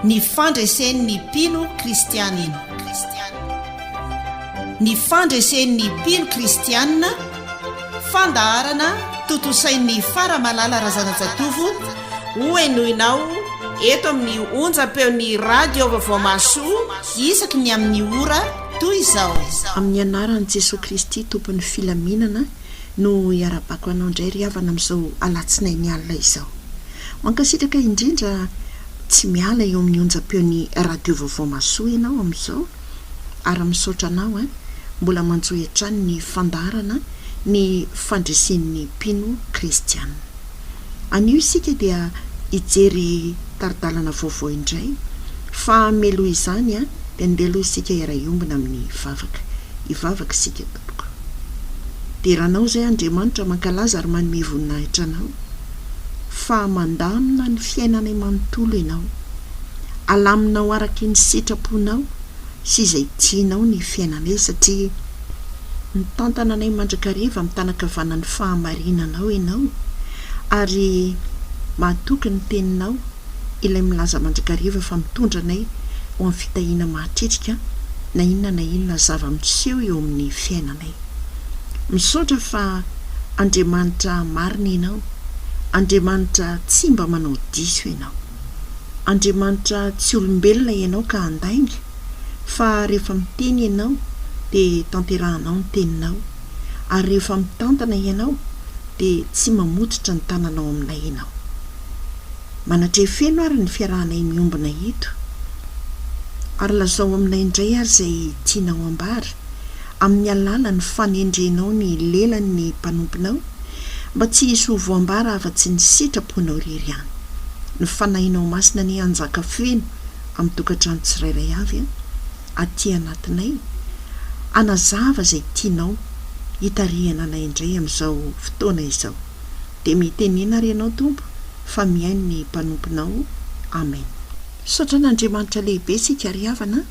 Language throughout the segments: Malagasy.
ny fandresen'ny mpino kristianina. Ny fandresen'ny mpino kristianina, fandaharana totosain'ny Faramalala Razanajatovo, hoenoinao eto amin'ny onjam-peon'ny radio vaovao masoa isaky ny amin'ny ora toy izao. Amin'ny anaran'i Jesosy Kristy tompon'ny filaminana no iarabako anao indray ry havana amin'izao alatsinainy alina izao. Mankasitraka indrindra tsy miala eo amin'ny onjam-peon'ny radio vaovao masoa ianao amin'izao, ary misaotra anao mbola manjoy hatrany ny fandaharana ny fandresen'ny mpino kristianina. Anio isika dia ijery taridalana vaovao indray, fa meloha izany dia ndeloha isika iara-iombina amin'ny vavaka. Ivavaka isika tompoko. Dia ranao izay Andriamanitra mankalaza ary manome voninahitra anao fa mandamina ny fiainana manontolo ianao, alaminao araka ny sitraponao sy izay tianao ny fiainana, satria mitantana anay mandrakariva mitanakavana ny fahamarinanao ianao, ary mahatoky ny teninao ilay milaza mandrakariva fa mitondra anay ho amin'ny fitahiana mahatritra na inona zava-miseho eo amin'ny fiainanay. Misaotra fa Andriamanitra marina ianao, Andriamanitra tsy mba manao diso ianao, Andriamanitra tsy olombelona ianao ka handainga, fa rehefa miteny ianao dia tanterahanao ny teninao, ary rehefa mitantana ianao dia tsy mamototra ny tananao aminay ianao. Manatrefeno ary ny fiarahanay miombina ito, ary lazao aminay indray ary izay tianao ambara amin'ny alala ny fanendrenao ny lelan'ny mpanomponao, mba tsy hisy ho voambara afa-tsy ny sitraponao irery ihany. Ny fanahinao masina ny anjaka feno amin'ny tokantrano tsirairay avy aty anatinay, anazava izay tianao hitarihana anay indray amin'izao fotoana izao. Dia mitenena ary ianao Tompo fa mihaino ny mpanomponao. Amen. Saotra n'Andriamanitra lehibe sika ry havana,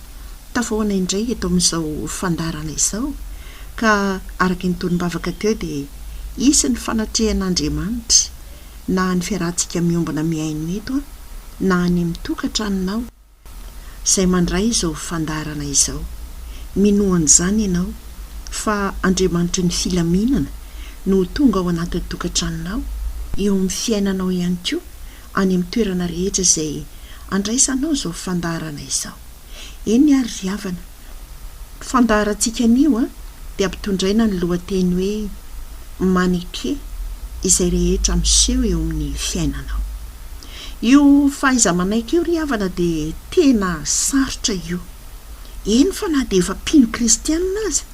tafoana indray eto amin'izao fandarana izao, ka araka ny torombavaka teo dia isy ny fanatrehan'Andriamanitra na ny fiarahantsika miombana mihaino eto na ny mitokantranonao izay mandray izao fandarana izao. Minoan'izany ianao fa Andriamanitra ny filaminana no tonga ao anatin'ny tokantranonao, eo amin'ny fiainanao ihany koa, any amin'ny toerana rehetra izay andraisanao izao fandaharana izao. Eny ary ry havana, fandaharantsika anio dia ampitondraina ny lohateny hoe manike izay rehetra miseho eo amin'ny fiainanao. Io fahaiza-manaiky io ry havana dia tena sarotra io. Eny fa na dia efa mpino kristianina aza,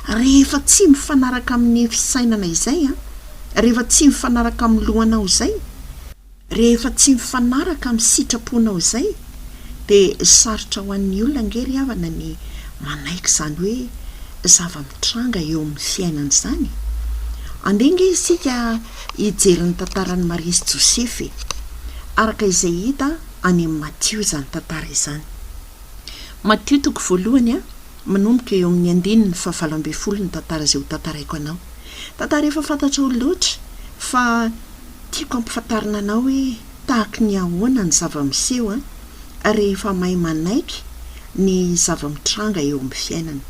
rehefa tsy mifanaraka amin'ny fisainana izay, rehefa tsy mifanaraka amin'ny lohanao izay, rehefa tsy mifanaraka amin'ny sitraponao izay, dia sarotra ho an'ny olona angery havana ny manaiky izany hoe zava-mitranga eo amin'ny fiainana izany. Andenge isika hijery ny tantaran'i Maria sy Josefy, araka izay hita any amin'ny Matio izany tantara izany. Matio toko voalohany manomboka eo amin'ny 9:20 ny tantara izay ho tantaraiko anao. Tantara efa fantatra ho loatra, fa tiako ampifantarina anao hoe tahaka ny ahoana ny zava-miseho rehefa mahay manaiky ny zava-mitranga eo amin'ny fiainana.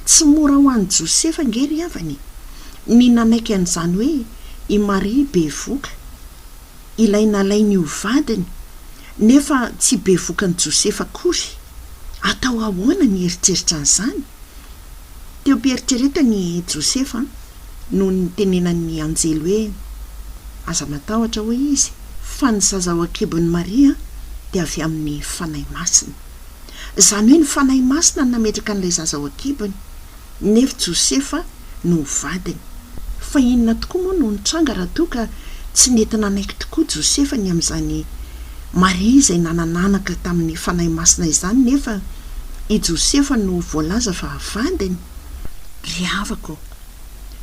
Tsy mora ho an'i Josefa angery havany ny nanaiky an'izany hoe i Maria be voka, ilay nalainy ho vadiny, nefa tsy be voka an'i Josefa kory. Atao ahoana ny eritreritra an'izany? Teo mpieritrereta ny Josefa no nitenenan'ny anjely hoe aza matahotra hoe izy fa ny zaza ao akebon'ny Maria dia avy amin'ny fanahy masina. Izany hoe ny fanahy masina no nametraka an'ilay zaza ao akebony, nefa Josefa no vadiny. Fa inona tokoa moa no nitranga raha toa ka tsy nety nanaiky tokoa Josefa ny amin'izany Maria izay nanananaka tamin'ny fanahy masina izany, nefa i Josefa no voalaza fa vadiny. Ry havako,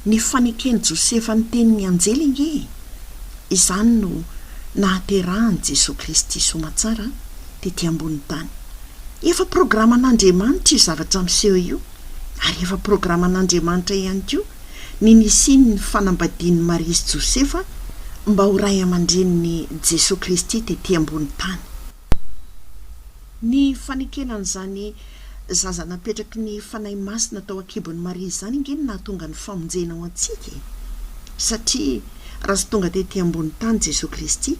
ny fanekeny Josefa ny tenin'ny anjely nge, izany no nahaterahan'i Jesosy Kristy somatsara tety ambonin'ny tany. Efa programan'Andriamanitra io zavatra miseho io, ary efa programan'Andriamanitra ihany koa ny nisiny ny fanambadian'i Maria sy Josefa mba ho ray aman-drenin'ny Jesosy Kristy tety ambonin'ny tany. ny fanekenan'izany zaza napetraky ny fanahy masina tao akibon'ny Maria zany ingeny nahatonga ny famonjena ao antsika satria raha sy tonga tety ambony tany Jesosy Kristy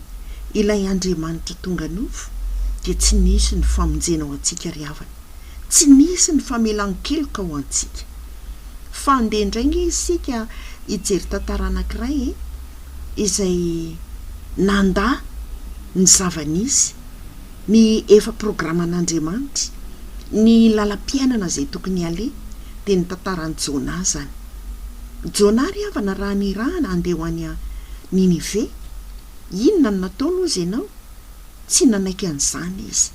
ilay Andriamanitra tonga novo dia tsy nisy ny famonjena ao antsika ry havana, tsy nisy ny famelan-keloka ao antsika. Fa andeha indraingy isika hijery tantara anankiray izay nandà ny zava-nisy, ny efa programan'Andriamanitra, ny lalam-piainana izay tokony aleha dia ny tantaran'i Jona zany. Jona ry havana raha nirahana andeha ho any Ninive, inona no nataony ozy ianao? Tsy nanaiky an'izany izy.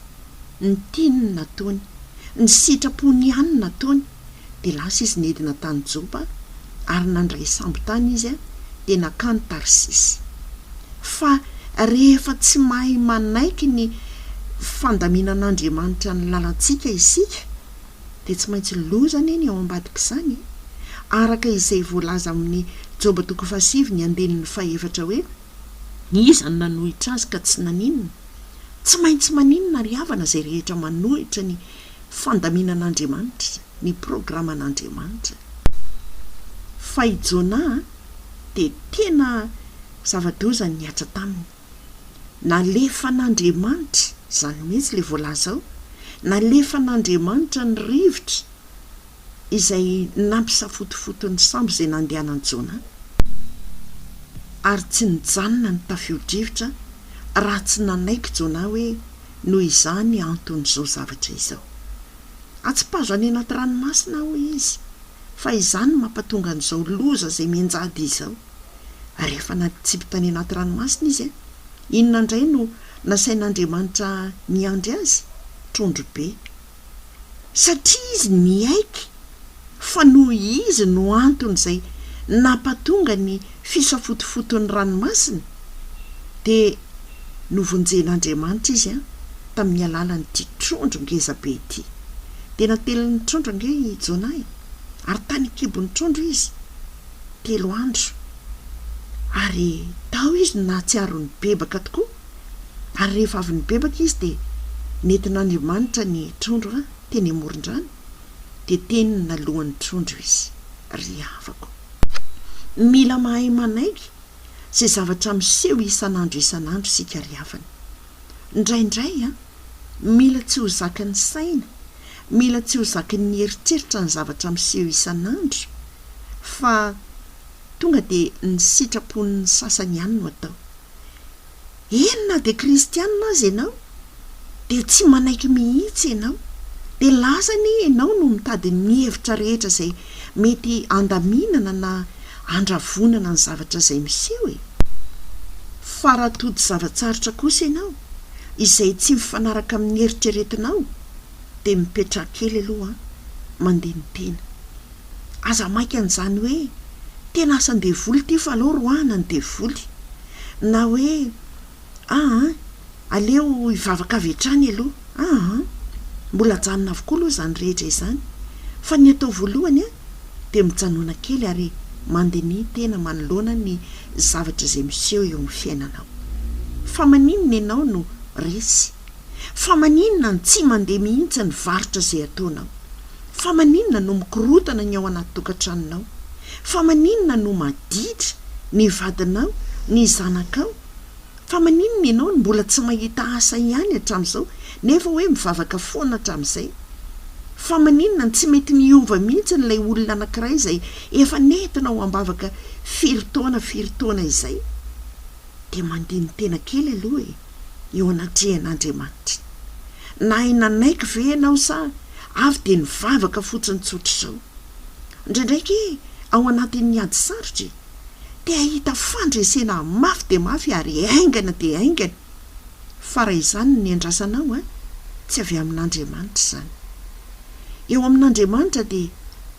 Ny tiany no nataony, ny sitrapony ihany no nataony, dia lasa izy nedina tany Jopa ary nandray sambo-tany izy dia nakany Tarsisy. Fa rehefa tsy mahay manaiky ny fandaminan'Andriamanitra ny lalantsika isika dia tsy maintsy lozana eny ao ambadika izany, araka izay voalaza amin'ny Joba 7:4 hoe iza no nanohitra azy ka tsy naninona. Tsy maintsy maninona ry havana izay rehetra manohitra ny fandaminan'Andriamanitra, ny programan'Andriamanitra. Fa i Jona dia tena zava-doza ny niatra taminy. Nalefa n'Andriamanitra, zany mihitsy le voalaza ao, nalefa n'Andriamanitra ny rivotra izay nampisafotofoto ny sambo izay nandehanan'i Jona, ary tsy nijanona ny tafio-drivotra raha tsy nanaiky Jona hoe noho izany anton'izao zavatra izao. Atsipazo any anaty ranomasina ho izy, fa izany mampatonga an'izao loza izay mianjady izao. Rehefa natsipitany anaty ranomasina izy, inona indray no nasain'Andriamanitra niandry azy? Trondro be. Satria izy niaiky, fa noho izy no antony izay nampatonga ny fisafotofoton'ny ranomasina dia novonjen'Andriamanitra izy tamin'ny alalan'ity trondro ngeza be ity. Dia natelin'ny trondro nge i Jona, ary tany kibon'ny trondro izy 3 andro, ary tao izy nahatsiaro ny bebaka tokoa. Ary rehefa avy ny bebaka izy dia nentin'Andriamanitra ny trondro teny amoron-drano, dia teny nalohan'ny trondro izy. Ry havako, mila mahay manaiky izay zavatra miseho isan'andro sika ry havana. Indraindray mila tsy ho zakan'ny saina, mila tsy ho zakan'ny eritreritra ny zavatra miseho isan'andro, fa tonga dia ny sitrapon'ny sasany ihany no atao. Enina dia kristianina azy ianao dia tsy manaiky mihitsy ianao, dia lazany ianao no mitady ny hevitra rehetra izay mety andaminana na andravonana ny zavatra izay miseho fa raha tody zavatsarotra kosa ianao izay tsy mifanaraka amin'ny eritreretinao dia mipetraka kely aloha mandeha ny tena. Aza mainka an'izany hoe tena asan-devoly ity fa aloha roahana ny devoly, na hoe aleo hivavaka avy hatrany aloha, mbola janona avokoa aloha izany rehetra izany, fa ny atao voalohany dia mijanona kely ary mandeha ny tena manoloana ny zavatra izay miseho eo amin'ny fiainanao. Fa maninona ianao no resy? Fa maninona no tsy mandeha mihitsy ny varotra izay ataonao? Fa maninona no mikorotana ny ao anaty tokantranonao? Fa maninona no maditra ny vadinao, ny zanakao? Fa maninona ianao no mbola tsy mahita asa ihany hatramin'izao nefa hoe mivavaka foana hatramin'izay? Fa maninona no tsy mety miova mihitsy n'ilay olona anankiray izay efa nentina ho ambavaka 4 taona izay? Dia mandeha ny tena kely aloha eo anatrehan'Andriamanitra. Na nanaiky ve ianao sa avy dia nivavaka fotsiny tsotra izao? Indraindraiky ao anatin'ny ady sarotra dia ahita fandresena mafy dia mafy ary aingana dia aingana. Fa raha izany ny andrasanao tsy avy amin'Andriamanitra izany. Eo amin'Andriamanitra dia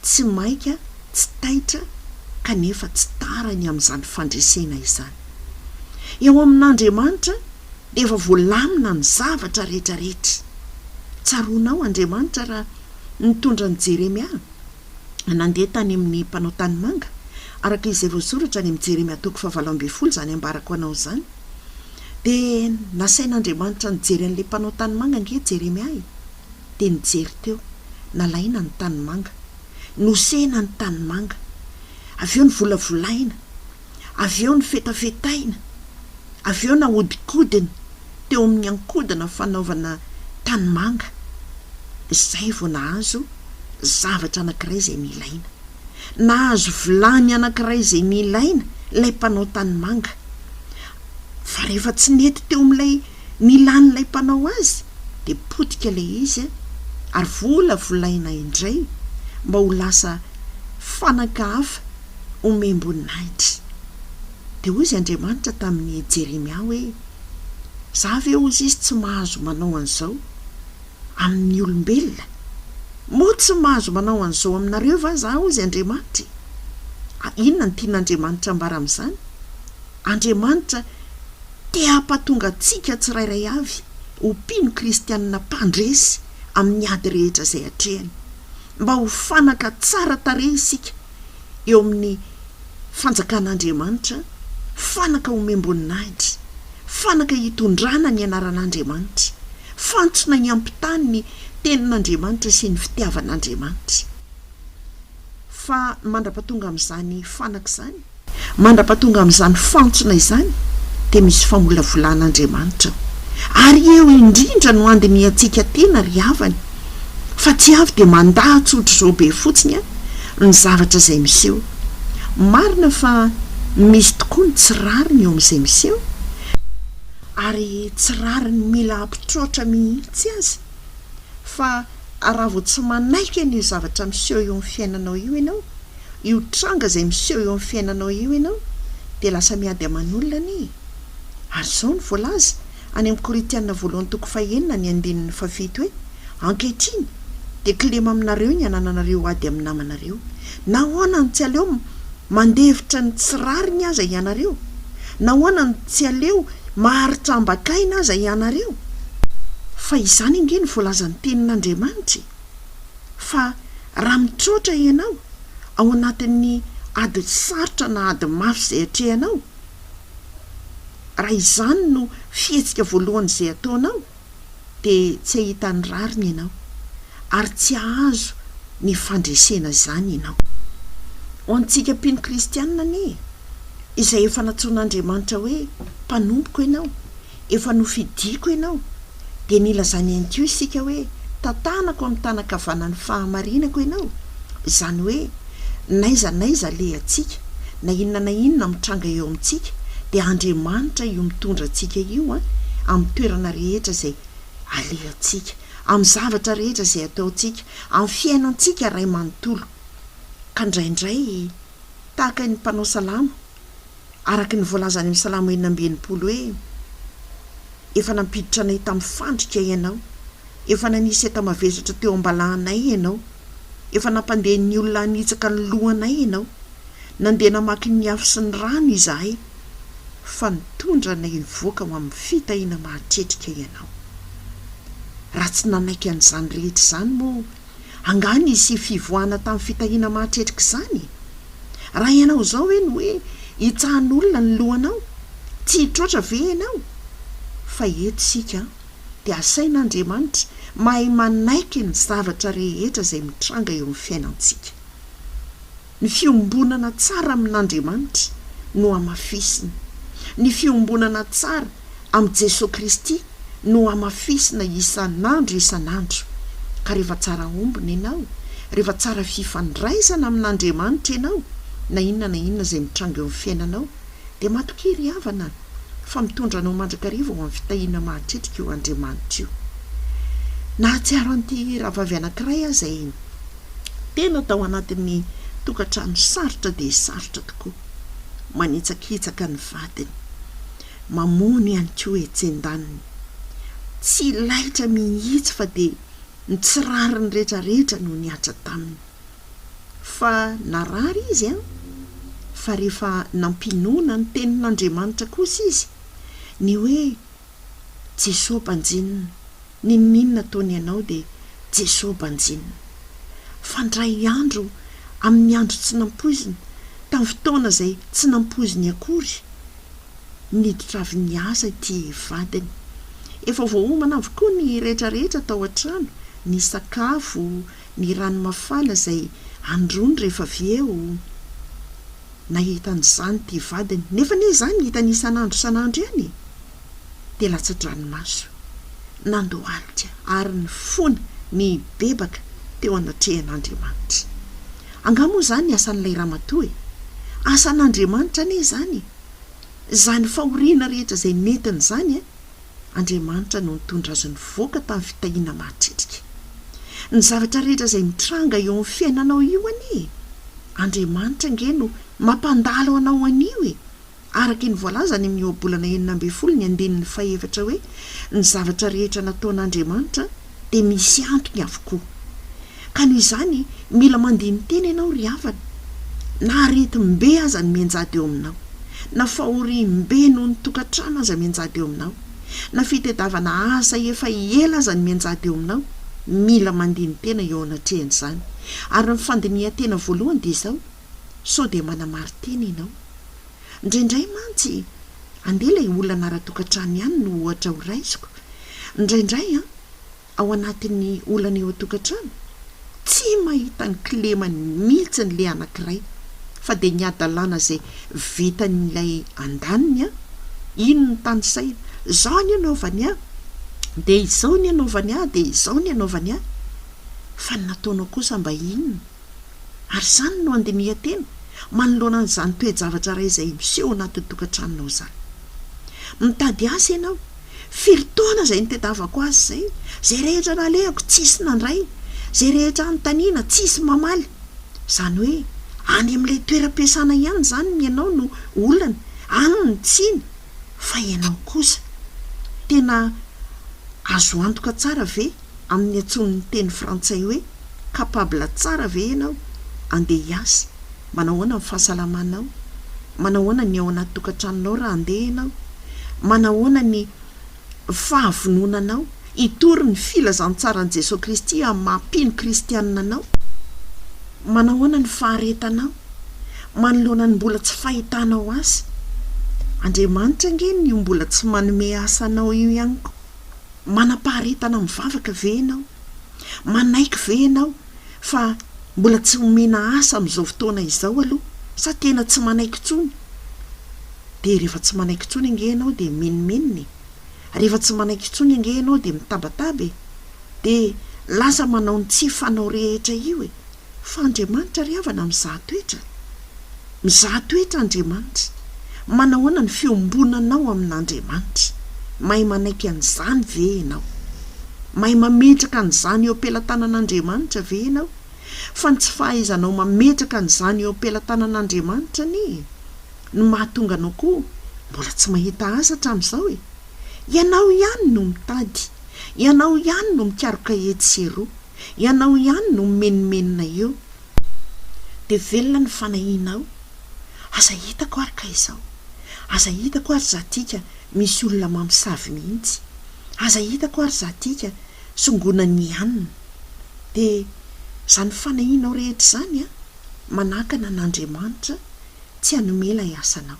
tsy maika, tsy taitra, kanefa tsy tarany amin'izany fandresena izany. Eo amin'Andriamanitra dia efa voalamina ny zavatra rehetrarehetra. Tsaroanao Andriamanitra raha nitondra ny Jeremia nandeha tany amin'ny mpanao tany manga, araka izay voasoratra any amin'ny Jeremia 7:12 zany ambarako anao izany, dia nasain'Andriamanitra nijery an'ilay mpanao tanimanga nge Jeremia dia nijery teo nalaina ny tanimanga, nosena ny tanimanga, avy eo ny volavolaina, avy eo ny fetafetaina, avy eo naodikodina teo amin'ny ankodina fanaovana tanimanga. Izay vao nahazo zavatra anankiray izay nilaina, nahazo vilany anankiray izay nilaina ilay mpanao tanimanga. Fa rehefa tsy nety teo amin'ilay nilan'ilay mpanao azy dia potika ilay izy ary volavolaina indray mba ho lasa fanaka hafa omemboninahitra. Dia hoy izy Andriamanitra tamin'ny Jeremia hoe za ve ozy izy tsy mahazo manao an'izao amin'ny olombelona? Moa tsy mahazo manao an'izao aminareo va za ozy Andriamanitra? Inona ny tian'Andriamanitra ambara amin'izany? Andriamanitra te hampatonga antsika tsirairay avy ho mpino kristianina mpandresy amin'ny ady rehetra izay hatrehany, mba ho fanaka tsara tarehy isika eo amin'ny fanjakan'Andriamanitra, fanaka omemboninahitra, fanaka hitondrana ny anaran'Andriamanitra, fantsona hiampitany ny tenin'Andriamanitra sy ny fitiavan'Andriamanitra. Fa mandra-pahatonga amin'izany fanaka izany, mandra-pahatonga amin'izany fantsona izany dia misy famolavolan'Andriamanitra, ary eo indrindra no andiny antsika tena ry havany, fa tsy avy dia mandahatsotro zao be fotsiny ny zavatra izay miseho. Marina fa misy tokoa ny tsirariny eo amin'izay miseho, ary tsirariny mila ampitroatra mihitsy azy. Fa raha vao tsy manaiky an'io zavatra miseho eo amin'ny fiainanao io ianao, io tranga izay miseho eo amin'ny fiainanao io ianao, dia lasa miady aman'olona ni. Ary izao ny voalaza any amin'ny Korintiana 2:9-7 hoe ankehitriny dia kilema aminareo ny anananareo ady amin'ny namanareo. Nahoana ny tsy aleo mandevitra ny tsirariny aza ianareo? Nahoana ny tsy aleo maharitra ambakaina aza ianareo? Fa izany inge ny voalazan'ny tenin'Andriamanitra. Fa raha mitroatra ianao ao anatin'ny ady sarotra na ady mafy izay hatrehanao, raha izany no fihetsika voalohany izay ataonao, dia tsy ahita ny rariny ianao ary tsy ahazo ny fandresena izany ianao. Ho antsika mpino kristianina ni izay efa natsoan'Andriamanitra hoe mpanompoko ianao, efa nofidiko ianao, dia nilazany ihany koa isika hoe tantanako amin'ny tanakavanan'ny fahamarinako ianao. Izany hoe naiza le atsika, na inona mitranga eo amintsika, dia Andriamanitra io mitondra antsika io amin'ny toerana rehetra izay alehantsika, amin'ny zavatra rehetra izay ataontsika, amin'ny fiainantsika ray manontolo. Ka indraindray tahaka ny mpanao salamo, araka ny voalazany amin'ny salamo 9:20 hoe efa nampiditra anay tamin'ny fandrika ianao, efa nanisy etamavezatra teo ambalahanay ianao, efa nampandeha ny olona hanitsaka ny lohanay ianao, nandeha namaky ny afo sy ny rano izahay, fa nitondra nay voaka ho amin'ny fitahiana mahatretrika ianao. Raha tsy nanaiky an'izany rehetra izany moa angany isy fivoahana tamin'ny fitahiana mahatretrika izany. Raha ianao izao hoe ny hoe hitsahan'olona ny lohanao, tsy hitroatra ve ianao? Fa eto sika dia asain'Andriamanitra mahay manaiky ny zavatra rehetra izay mitranga eo amin'ny fiainantsika. Ny fiombonana tsara amin'Andriamanitra no amafisina, ny fiombonana tsara amin'ny Jesosy Kristy no amafisina isan'andro. Ka rehefa tsara ombona ianao, rehefa tsara fifandraisana amin'Andriamanitra ianao, na inona izay mitranga eo amin'ny fiainanao, dia matokiry havana fa mitondra anao mandrakariva ho amin'ny fitahiana mahatretrika io Andriamanitra io. Nahatsiaro an'ity rahavavy anankiray aho izay tena tao anatin'ny tokantrano sarotra dia sarotra tokoa, manitsakitsaka ny vadiny, mamono ihany koa etsen-daniny, tsy laitra mihitsy fa dia ny tsirariny rehetrarehetra no niatra taminy. Fa narary izy fa rehefa nampinoana ny tenin'Andriamanitra kosa izy, ny hoe Jesosy banjinina, ninona ataony ianao dia Jesosy banjinina. Fandray andro amin'ny andro tsy nampoizina, tamin'ny fotoana izay tsy nampoiziny akory, niditra avy ny asa ity vadiny. Efa voaomana avokoa ny rehetrarehetra tao an-trano, ny sakafo, ny rano mafana izay androny rehefa avy eo. Nahitan'izany ty vadiny, nefa ne izany hitany isan'andro ihany. Dia latsa-dranomaso, nandohalika ary ny fona ny bebaka teo anatrehan'Andriamanitra. Angamo izany asan'ilay ramatoa e, asan'Andriamanitra ane izany. Izany fahoriana rehetra izay netiny izany Andriamanitra no nitondra azy nivoaka tamin'ny fitahiana mahatrelika. Ny zavatra rehetra izay mitranga eo amin'ny fiainanao io anie, Andriamanitra nge no mampandalo anao anio e. Araky ny voalazany amin'ny ohabolana 12:4 hoe ny zavatra rehetra nataon'Andriamanitra dia misy antony avokoa. Ka noho izany mila mandiny teny ianao ry havana, na aretim-be aza ny mianjady eo aminao, na fahoriam-be noho ny tokantrano aza mianjady eo aminao, na fitadiavana asa efa ela aza ny mianjady eo aminao, mila mandiny tena eo anatrehan'izany. Ary ny fandinihan-tena voalohany dia izao, sao dia manamary tena ianao. Indraindray mantsy andeha ilay olona ara-tokantrano ihany no ohatra ho raisiko. Indraindray ao anatin'ny olana eo an-tokantrano tsy mahita ny kilemany mihitsy ny le anankiray, fa dia ny adalàna izay vitan'ilay andaniny ino ny tany saina, izao ny anaovany dia izao ny anaovany dia izao ny anaovany fa ny nataonao kosa mba inona. Ary izany no andinihan-tena manoloana an'izany toe-javatra ray izay miseho anatin'ny tokantranonao izany. Mitady asa ianao, firy-taona izay nitadiavako azy izay rehetra nalehako tsisy nandray, izay rehetra anontaniana tsisy mamaly. Izany hoe any amin'ilay toeram-piasana ihany izany ny ianao no olana, any ny tsiny, fa ianao kosa tena azo antoka tsara ve amin'ny antson'ny teny frantsay hoe capable tsara ve ianao andeha hiasa? Manao ahoana ny fahasalamanao? Manao ahoana ny ao anaty tokantranonao raha andeha ianao? Manao ahoana ny fahavononanao hitory ny filazantsarany Jesosy Kristy amin'ny maha-mpino kristianina anao? Manao ahoana ny faharetanao manoloana ny mbola tsy fahitanao azy? Andriamanitra nge ny mbola tsy manome asanao io ihany koa. Manam-paharetana mivavaka ve ianao? Manaiky ve ianao fa mbola tsy homena asa amin'izao fotoana izao aloha, sa tena tsy manaiky tsony? Dia rehefa tsy manaiky tsony nge ianao dia menimeniny, rehefa tsy manaiky tsony nge ianao dia mitabataba, dia lasa manao ny tsy fanao rehetra io e. Fa Andriamanitra ry havana mizaha toetra Andriamanitra. Manao ahoana ny fiombonanao amin'Andriamanitra? Mahay manaiky an'izany ve ianao? Mahay mametraka an'izany eo am-pelantanan'Andriamanitra ve ianao? Fa ny tsy fahaizanao mametraka an'izany eo am-pelantanan'Andriamanitra no mahatonga anao koa mbola tsy mahita asa hatramin'izao e. Ianao ihany no mitady, ianao ihany no mikaroka etsy-seroa, ianao ihany no menimenina eo. Dia velona ny fanahinao. Aza hitako ary ka izao, aza hitako ary zatika misy olona mamosavy mihitsy, aza hitako ary zatika songonany ihanina. Dia izany fanahinao rehetra izany manakana n'Andriamanitra tsy hanome ilay asanao.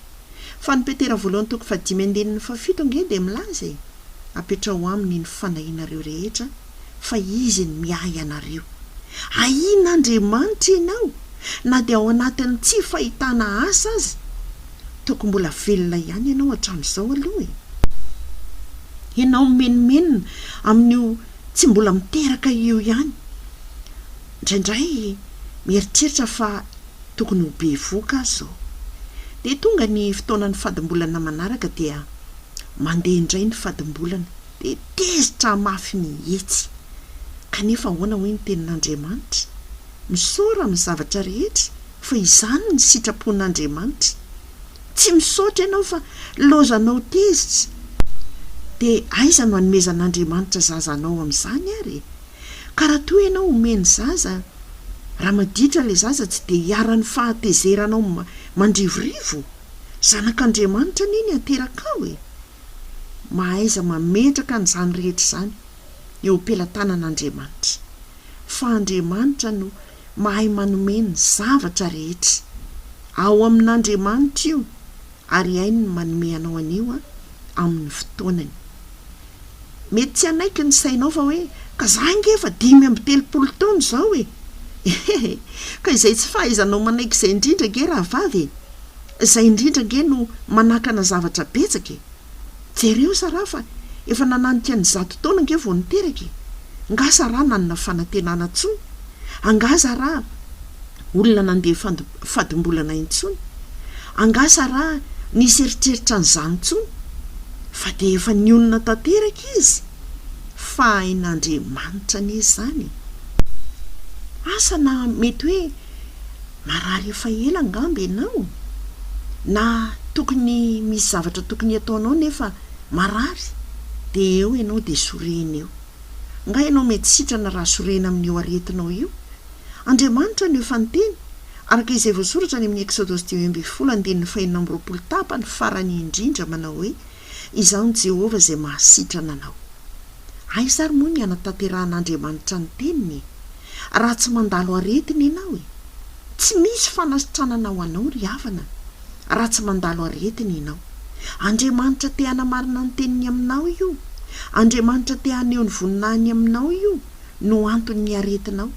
Fa ny Petera 1:5-7 nge dia milaza apetrao aminy ny fanahinareo rehetra fa izy ny miahy anareo. Ahina Andriamanitra ianao na dia ao anatin'ny tsy fahitana asa azy, tokony mbola velona ihany ianao hatramin'izao aloha e. Ianao menimenina amin'io tsy mbola miteraka io ihany. Indraindray mieritreritra fa tokony ho be voka azy zao. Dia tonga ny fotoanan'ny fadimbolana manaraka dia mandeha indray ny fadimbolana dia tezitra mafy mihitsy. Kanefa ahoana hoe ny tenin'Andriamanitra? Misaora amin'ny zavatra rehetra fa izany ny sitrapon'Andriamanitra. Tsy misaotra ianao fa lozanao tezitra. Dia aiza no hanomezan'Andriamanitra zazanao amin'izany ary? Karaha toa ianao omeny zaza, raha maditra ilay zaza tsy dia hiara-ny fahatezeranao mandrivorivo. Zanak'Andriamanitra niny ateraka ao e. Mahaiza mametraka an'izany rehetra izany eo am-pelantanan'Andriamanitra. Fa Andriamanitra no mahay manome ny zavatra rehetra. Ao amin'Andriamanitra io ary hainy ny manome anao anio amin'ny fotoanany. Mety tsy anaiky ny sainao fa hoe ka zange efa 5 taona zao ka izay tsy fahaizanao manaiky izay indrindra ge raha vavy izay indrindra ge no manakana zavatra betsaka jereo sara fa efa nananika ny 100 taona nge vao niteraka ngasa raha nanana fanantenana ntsony angasa raha olona nandeha fadimbolana intsony angasa raha nisy eritreritra n'izany ntsony fa dia efa ny olona tanteraka izy fa hain'Andriamanitra ny izany. Asa na mety hoe marary efa ela ngambe ianao na tokony misy zavatra tokony ataonao nefa marary dia eo ianao dia sorena eo nga ianao mety sitrana raha sorena amin'io aretinao io. Andriamanitra no efa niteny araka izay voasoratra ny amin'ny Exodus 10:5 tapany farany indrindra manao hoe izaho ny Jehova izay mahasitrana anao. Aizary moa ny anatanteran'Andriamanitra ny teniny raha tsy mandalo aretiny ianao tsy misy fanasitranana ho anao ry havana raha tsy mandalo aretiny ianao. Andriamanitra te hanamarina ny teniny aminao io, Andriamanitra te haneho ny voninahiny aminao io no antony aretinao.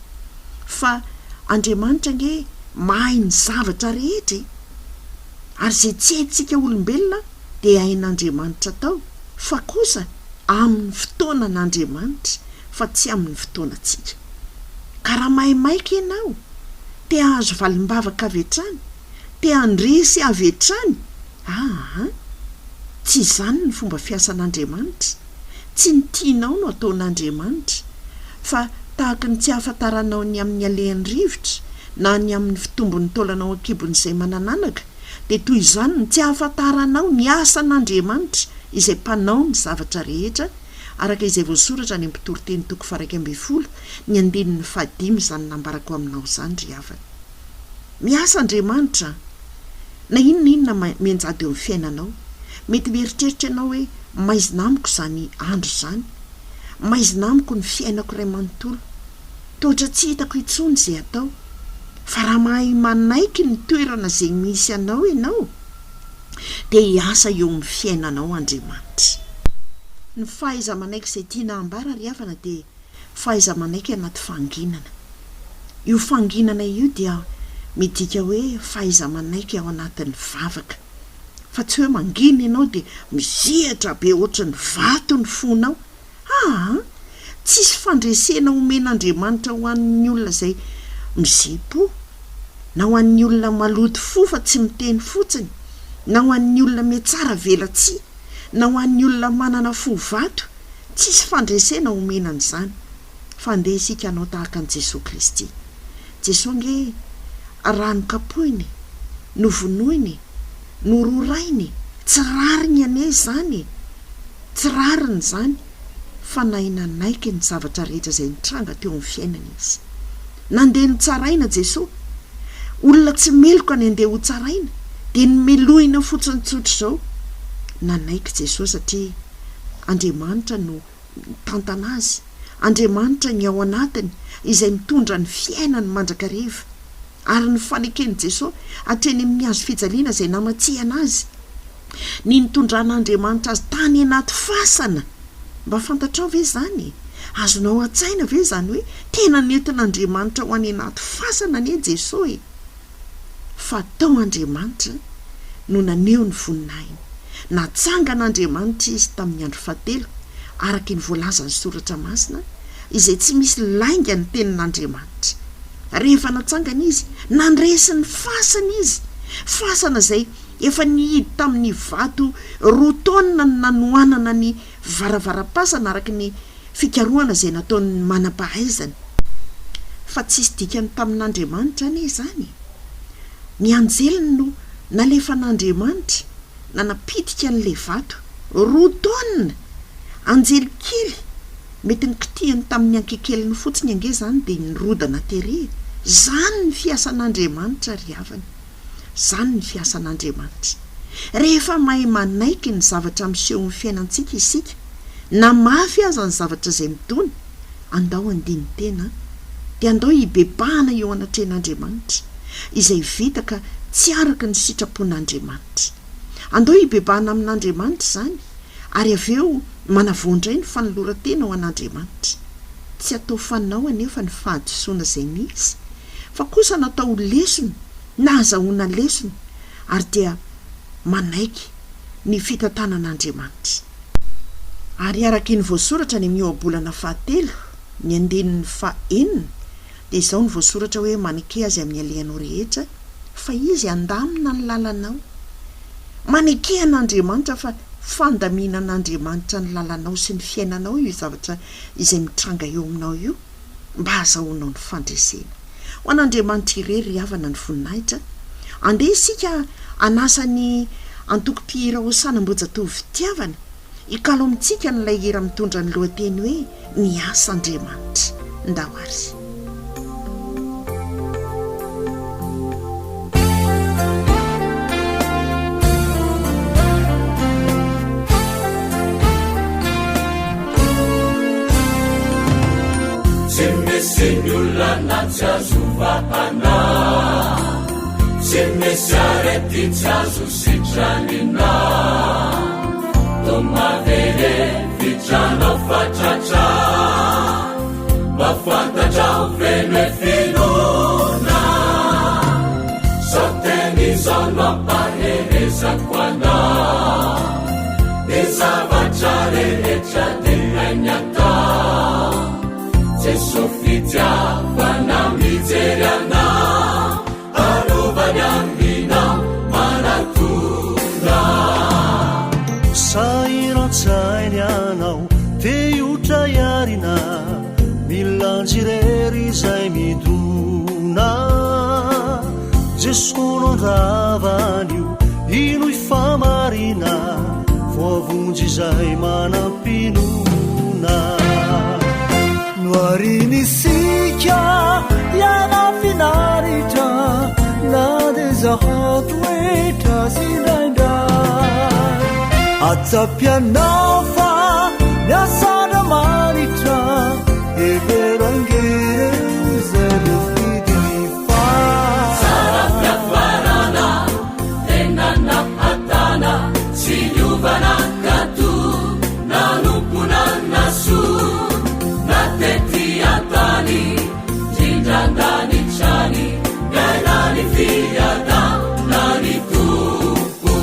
Fa Andriamanitra nge mahay ny zavatra rehetra ary zay tsy haintsika olombelona dia hain'Andriamanitra tao fa kosa amin'ny fotoanan'Andriamanitra fa tsy amin'ny fotoanantsika. Ka raha mahaimaika ianao te hahazo valimbavaka avy hatrany, te handresy avy hatrany, tsy izany ny fomba fiasan'Andriamanitra, tsy ny tianao no ataon'Andriamanitra fa tahaka ny tsy ahafantaranao ny amin'ny alehan'ny rivotra na ny amin'ny fitombon'ny taulanao akibon'izay manananaka dia toy izany ny tsy ahafantaranao ny asan'Andriamanitra izay mpanao ny zavatra rehetra araka izay voasoratra ny Mpitoroteny 1:12 ny 5 izany nambarako aminao izany ry havana. Miasa Andriamanitra na inona mianjady eo amin'ny fiainanao. Mety mieritreritra ianao hoe maizina amiko izany andro izany, maizina amiko ny fiainako iray manontolo, toatra tsy hitako intsony izay atao. Fa raha mahay manaiky ny toerana izay misy anao ianao dia hiasa eo amin'ny fiainanao Andriamanitra. Ny fahaiza manaiky izay tiana ambara ry havana dia fahaiza manaiky anaty fanginana. Io fanginana io dia midika hoe fahaiza manaiky ao anatin'ny vavaka. Fa tsy hoe mangina ianao dia misehatra be ohatry ny vato ny fonao. Tsisy fandresena omen'Andriamanitra ho an'ny olona izay mizipo, na ho an'ny olona maloto fo fa tsy miteny fotsiny, na ho an'ny olona mihatsara vela-tsia, na ho an'ny olona manana fo vato. Tsisy fandresena omenan'izany. Fa andeha isika anao tahaka an'i Jesosy Kristy. Jesosy nge rano kapohiny, novonoiny, nororainy, tsy rariny ane izany, tsy rariny izany fa nainanaiky ny zavatra rehetra izay nitranga teo amin'ny fiainana izy. Nandeha notsaraina Jesosy, olona tsy meloka ny andeha ho tsaraina dia nomelohina fotsiny tsotra izao. Nanaiky Jesosy satria Andriamanitra no tantana azy, Andriamanitra ny ao anatiny izay mitondra ny fiainany mandrakariva ary ny fanekeny Jesosy hatreny amin'ny hazo fijaliana izay namatsiana azy, ny nitondran'Andriamanitra azy tany anaty fasana. Mba fantatrao ve izany? Azonao an-tsaina ve izany hoe tena nentin'Andriamanitra ho any anaty fasana anie Jesosy? Fa tao Andriamanitra no naneho ny voninahiny. Natsangan'Andriamanitra izy tamin'ny andro fahatelo araka ny voalaza ny soratra masina izay tsy misy lainga ny tenin'Andriamanitra. Rehefa natsangana izy nandresy ny fasana izy, fasana izay efa nihidy tamin'ny vato 2 taona ny nanoanana ny varavaram-pasana araka ny fikarohana izay nataony manam-pahaizana. Fa tsisy dikany tamin'Andriamanitra anie izany. Ny anjeliny no nalefan'Andriamanitra nanapitika an'ilay vato 2 taona. Anjely kely mety nikitihany tamin'ny ankekeliny fotsiny ange izany dia nirodana tery. Zany ny fiasan'Andriamanitra ry havana, zany ny fiasan'Andriamanitra. Rehefa mahay manaiky ny zavatra miseho amin'ny fiainantsika isika, na mafy aza ny zavatra izay mitony, andao andiny tena dia andao hibebahana eo anatren'Andriamanitra izay vita ka tsy araka ny sitrapon'Andriamanitra. andeo hibebahana amin'andriamanitra zany ary avy eo manavoandray ny fanolorantena ao an'andriamanitra tsy atao fanao anefa ny fahadisoana izay misy fa kosa natao lesona na azahoana lesona ary dia manaiky ny fitantanan'andriamanitra. Ary araka ny voasoratra ny mioabolana 7 ny andinin'ny 9 dia izao ny voasoratra hoe manike azy amin'ny alehanao rehetra fa izy andamina ny lalanao. Manike an'andriamanitra fa fandaminan'andriamanitra ny lalanao sy ny fiainanao io zavatra izay mitranga eo aminao io mba azahoanao ny fandresena. Ho an'andriamanitra irery havana ny voninahitra andeha isika anasany antoko-pihiraosana mbojatovo fitiavana ikalo amintsika n'ilay hira mitondra ny lohateny hoe ny asa Andriamanitra. Ndao ary Senyolana tsy azo vahana tsy misy arety tsy azo sitranina tomavele vitranao fatratra mafantatra ho veno finona sao teny izao no ampaherezako ana ny zavatra rehetra dia hainy atao Sofitiavana mizeriana alovany mpino manatona sairatsainy anao teotra iarina milanjirery izay midona Jesosy nondravanio ino ifamarina voavonjy izay manampinona Warinisika yana finarita na dezahatweta sinanda atsapianafa nyasana marita everangere zedofidinifa sarapya farana enana hatana sinyuvana katu nanupuna nasu Tetiatani, Jindandani chani, Gainani fiada, Nani tupu.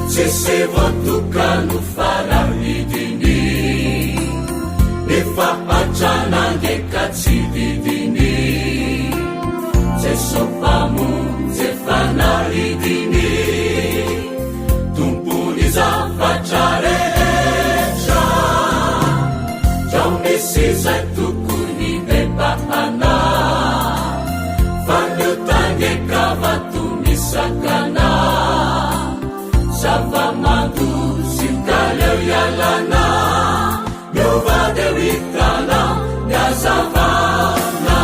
Sese votukanu farahidini, Nefa pachana ngekatsididini. Sopamu zefanalidini tumpuni zafacharecha jaumesiza tukuni bebahana fandutange kavatumisakana savamandu sinkaleu yalana nyovadewitana yazavana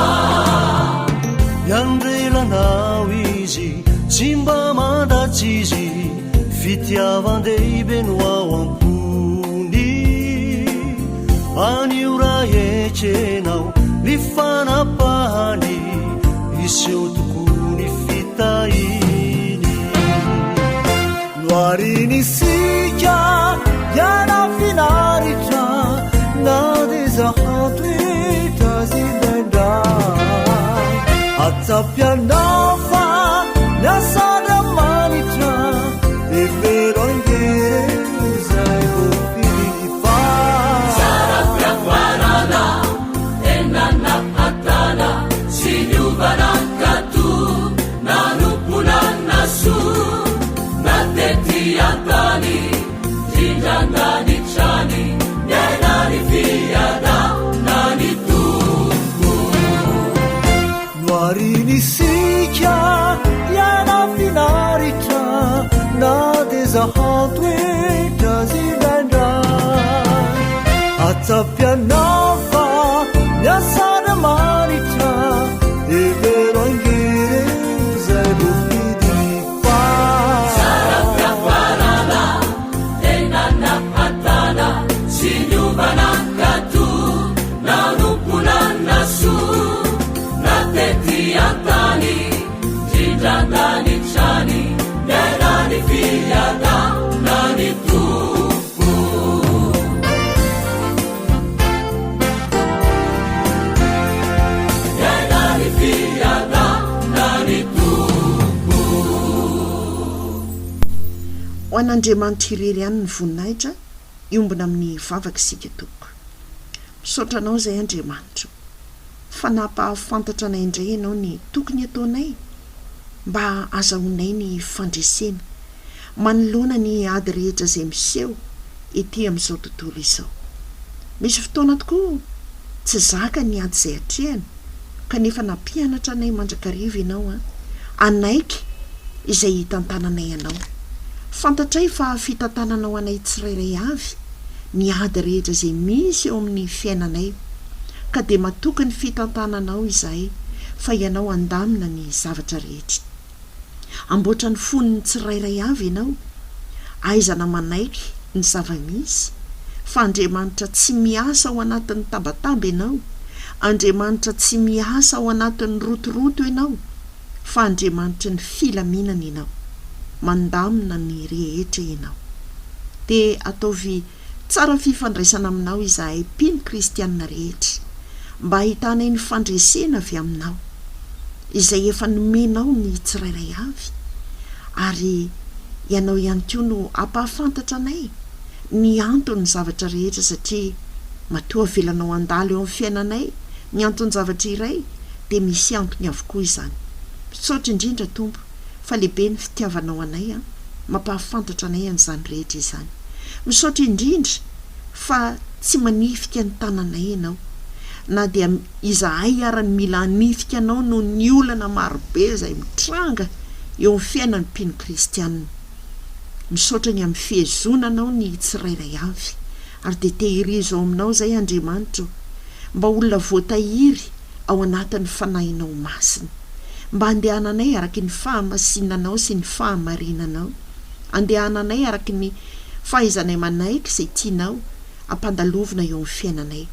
Yandrelanao izy tsy mba mandatsy izy fitiavan-dehibe no ao ampony anio raha etrenao ny fanapahany iseo tokony fitahiny noarinisika yana finaritra na de zahatoetra zidendra Atsapianafa nyasana manitra everangere zay vofilifa sarapya farana enana hatana sinyuvana katu nanupuna nasu natetiatani jindandani chani nyainani fiada nani Warinisika yana finaritra na dezahatweta zidandra atsapianafa nyasana maritra everangere zay vofidinifa sarapya farana enana hatana sinyuvana an'Andriamanitra irery ihany ny voninahitra iombona amin'ny vavaka isika toko. Misaotra anao izay Andriamanitra, fa nampahafantatra anay indray ianao ny tokony ataonay mba azahoanay ny fandresena manoloana ny ady rehetra izay miseho ety amin'izao tontolo izao. Misy fotoana tokoa tsy zaka ny ady izay hatrehana, kanefa nampianatra anay mandrakariva ianao anaiky izay hitantananay ianao. Fantatray fa fitantananao anay tsirairay avy ny ady rehetra izay misy eo amin'ny fiainanay, ka dia matoky ny fitantananao izahay fa ianao andamina ny zavatra rehetra. Amboatra ny foniny tsirairay avy ianao, aizana manaiky ny zava-misy, fa Andriamanitra tsy miasa ao anatin'ny tambatamba ianao, Andriamanitra tsy miasa ao anatin'ny rotoroto ianao, fa Andriamanitra ny filaminana ianao, mandamina ny rehetra ianao. Dia ataovy tsara fifandraisana aminao izahay mpino kristianina rehetra, mba hitanay ny fandresena avy aminao izay efa nomenao ny tsirairay avy, ary ianao ihany koa no ampahafantatra anay ny antony zavatra rehetra, satria matoa avelanao andalo eo amin'ny fiainanay ny antony zavatra iray dia misy antony avokoa izany. Misaotra indrindra Tompo, fa lehibe ny fitiavanao anay mampahafantatra anay an'izany rehetra izany. Misaotra indrindra fa tsy manifika ny tananay ianao, na dia izahay arany mila hanifika anao no ny olana marobe izay mitranga eo amin'ny fiainan'ny mpino kristianina. Misaotra ny amin'ny fihezonanao ny tsirairay avy, ary dia tehirizo ao aminao izay Andriamanitra, mba olona voatahiry ao anatin'ny fanahinao masina, mba andehananay araky ny fahamasinanao sy ny fahamarinanao, andehananay araky ny fahaizanay manaiky izay tianao ampandalovina eo amin'ny fiainanay.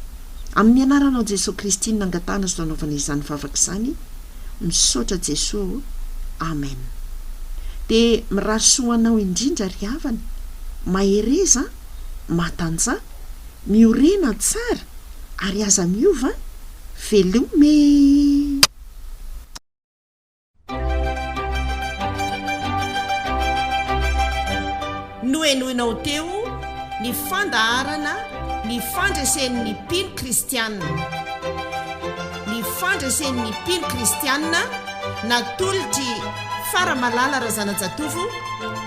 Amin'ny anaranao Jesosy Kristy nangatana sy nanaovana izany vavaka izany, misaotra Jesosy, amen. Dia mirasoanao indrindra ry havana, mahereza, matanja, miorena tsara, ary aza miova velome. Noenoinao teo ny fandaharana ny fandresen'ny mpino kristianina. Ny fandresen'ny mpino kristianina natolotry Faramalala Razanajatovo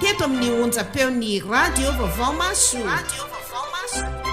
teto amin'ny onjam-peon'ny radio vaovao maso.